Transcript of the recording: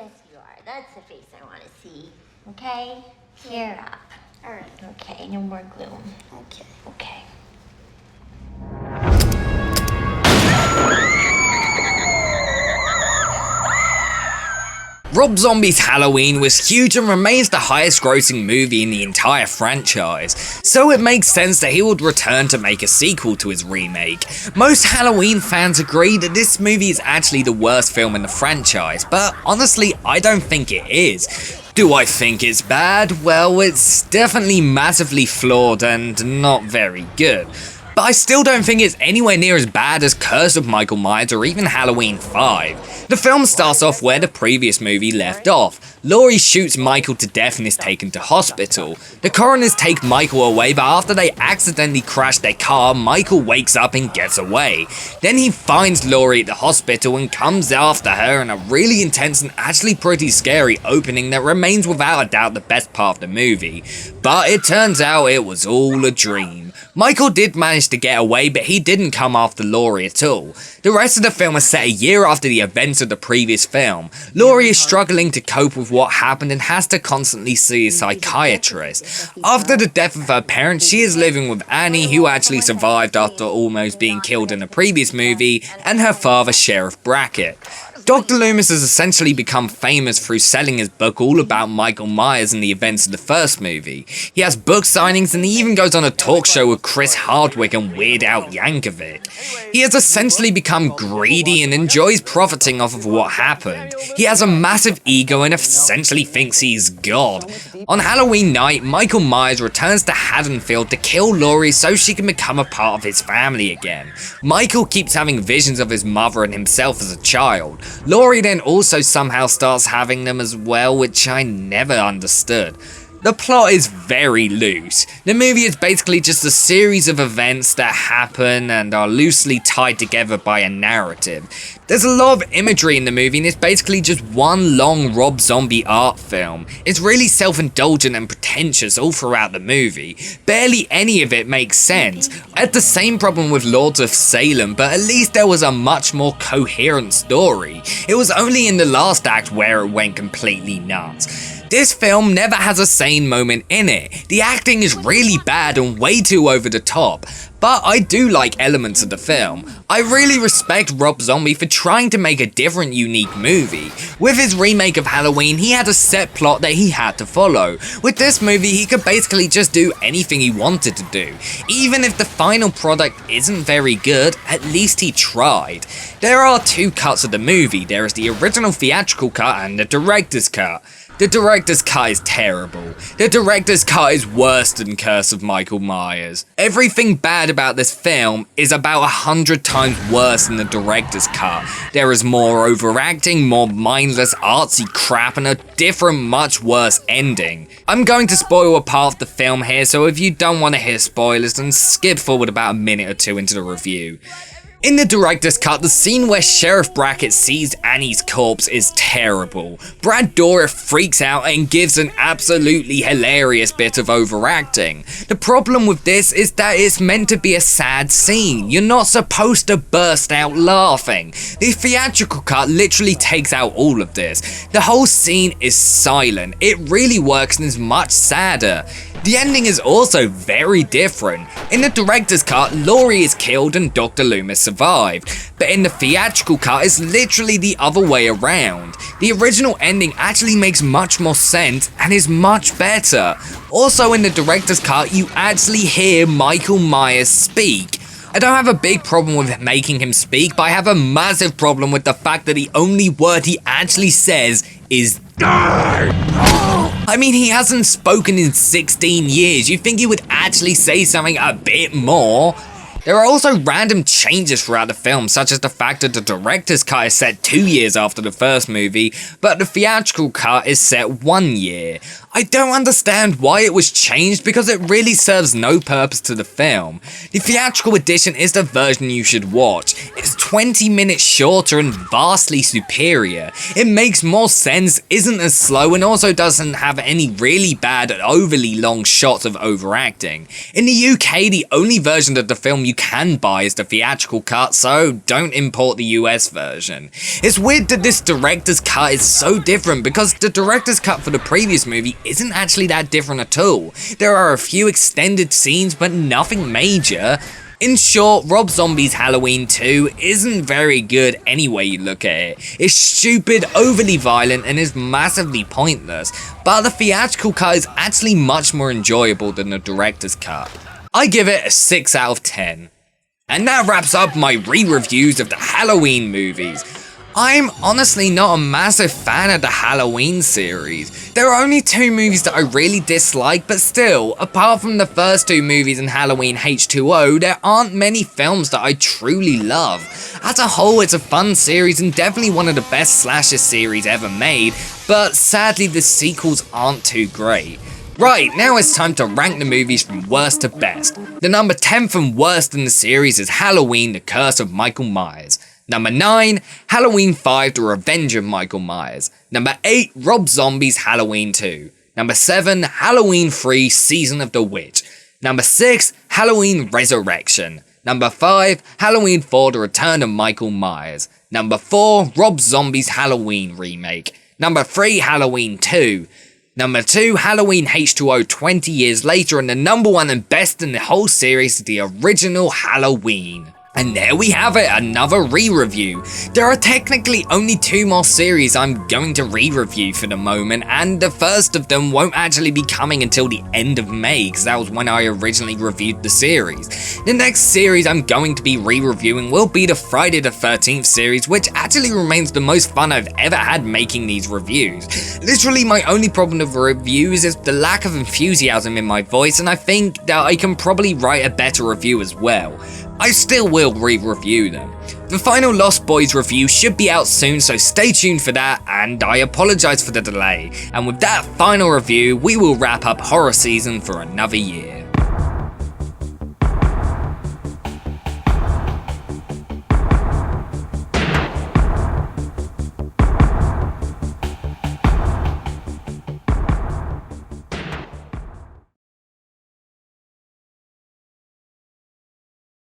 Yes, you are. That's the face I want to see. Okay? Cheer up. All right. Okay, no more gloom. Okay. Okay. Rob Zombie's Halloween was huge and remains the highest grossing movie in the entire franchise, so it makes sense that he would return to make a sequel to his remake. Most Halloween fans agree that this movie is actually the worst film in the franchise, but honestly I don't think it is. Do I think it's bad? Well, it's definitely massively flawed and not very good. But I still don't think it's anywhere near as bad as Curse of Michael Myers or even Halloween 5. The film starts off where the previous movie left off. Laurie shoots Michael to death and is taken to hospital. The coroners take Michael away, but after they accidentally crash their car, Michael wakes up and gets away. Then he finds Laurie at the hospital and comes after her in a really intense and actually pretty scary opening that remains without a doubt the best part of the movie. But it turns out it was all a dream. Michael did manage to get away, but he didn't come after Laurie at all. The rest of the film is set a year after the events of the previous film. Laurie is struggling to cope with what happened and has to constantly see a psychiatrist. After the death of her parents, she is living with Annie, who actually survived after almost being killed in the previous movie, and her father, Sheriff Brackett. Dr. Loomis has essentially become famous through selling his book all about Michael Myers and the events of the first movie. He has book signings and he even goes on a talk show with Chris Hardwick and Weird Al Yankovic. He has essentially become greedy and enjoys profiting off of what happened. He has a massive ego and essentially thinks he's God. On Halloween night, Michael Myers returns to Haddonfield to kill Laurie so she can become a part of his family again. Michael keeps having visions of his mother and himself as a child. Laurie then also somehow starts having them as well, which I never understood. The plot is very loose. The movie is basically just a series of events that happen and are loosely tied together by a narrative. There's a lot of imagery in the movie and it's basically just one long Rob Zombie art film. It's really self-indulgent and pretentious all throughout the movie. Barely any of it makes sense. I had the same problem with Lords of Salem, but at least there was a much more coherent story. It was only in the last act where it went completely nuts. This film never has a sane moment in it. The acting is really bad and way too over the top, but I do like elements of the film. I really respect Rob Zombie for trying to make a different, unique movie. With his remake of Halloween, he had a set plot that he had to follow. With this movie, he could basically just do anything he wanted to do. Even if the final product isn't very good, at least he tried. There are two cuts of the movie. There is the original theatrical cut and the director's cut. The director's cut is terrible. The director's cut is worse than Curse of Michael Myers. Everything bad about this film is about 100 times worse than the director's cut. There is more overacting, more mindless artsy crap, and a different, much worse ending. I'm going to spoil a part of the film here, so if you don't want to hear spoilers, then skip forward about a minute or two into the review. In the director's cut, the scene where Sheriff Brackett sees Annie's corpse is terrible. Brad Dourif freaks out and gives an absolutely hilarious bit of overacting. The problem with this is that it's meant to be a sad scene. You're not supposed to burst out laughing. The theatrical cut literally takes out all of this. The whole scene is silent. It really works and is much sadder. The ending is also very different. In the director's cut, Laurie is killed and Dr. Loomis survived, but in the theatrical cut, it's literally the other way around. The original ending actually makes much more sense and is much better. Also in the director's cut, you actually hear Michael Myers speak. I don't have a big problem with making him speak, but I have a massive problem with the fact that the only word he actually says is die. I mean, he hasn't spoken in 16 years. You'd think he would actually say something a bit more. There are also random changes throughout the film, such as the fact that the director's cut is set 2 years after the first movie, but the theatrical cut is set 1 year. I don't understand why it was changed because it really serves no purpose to the film. The theatrical edition is the version you should watch. It's 20 minutes shorter and vastly superior. It makes more sense, isn't as slow, and also doesn't have any really bad and overly long shots of overacting. In the UK, the only version of the film you can buy is the theatrical cut, so don't import the US version. It's weird that this director's cut is so different because the director's cut for the previous movie isn't actually that different at all. There are a few extended scenes, but nothing major. In short, Rob Zombie's Halloween 2 isn't very good any way you look at it. It's stupid, overly violent, and is massively pointless, but the theatrical cut is actually much more enjoyable than the director's cut. I give it a 6 out of 10. And that wraps up my re-reviews of the Halloween movies. I'm honestly not a massive fan of the Halloween series. There are only 2 movies that I really dislike, but still, apart from the first 2 movies in Halloween H2O, there aren't many films that I truly love. As a whole, it's a fun series and definitely one of the best slasher series ever made, but sadly the sequels aren't too great. Right, now it's time to rank the movies from worst to best. The number 10 from worst in the series is Halloween: The Curse of Michael Myers. Number 9, Halloween 5: The Revenge of Michael Myers. Number 8, Rob Zombie's Halloween 2. Number 7, Halloween 3: Season of the Witch. Number 6, Halloween Resurrection. Number 5, Halloween 4: The Return of Michael Myers. Number 4, Rob Zombie's Halloween remake. Number 3, Halloween 2. Number 2, Halloween H2O 20 years later, and the number 1 and best in the whole series is the original Halloween. And there we have it, another re-review. There are technically only 2 more series I'm going to re-review for the moment, and the first of them won't actually be coming until the end of May, because that was when I originally reviewed the series. The next series I'm going to be re-reviewing will be the Friday the 13th series, which actually remains the most fun I've ever had making these reviews. Literally my only problem with reviews is the lack of enthusiasm in my voice, and I think that I can probably write a better review as well. I still will re-review them. The final Lost Boys review should be out soon, so stay tuned for that, and I apologise for the delay. And with that final review, we will wrap up horror season for another year.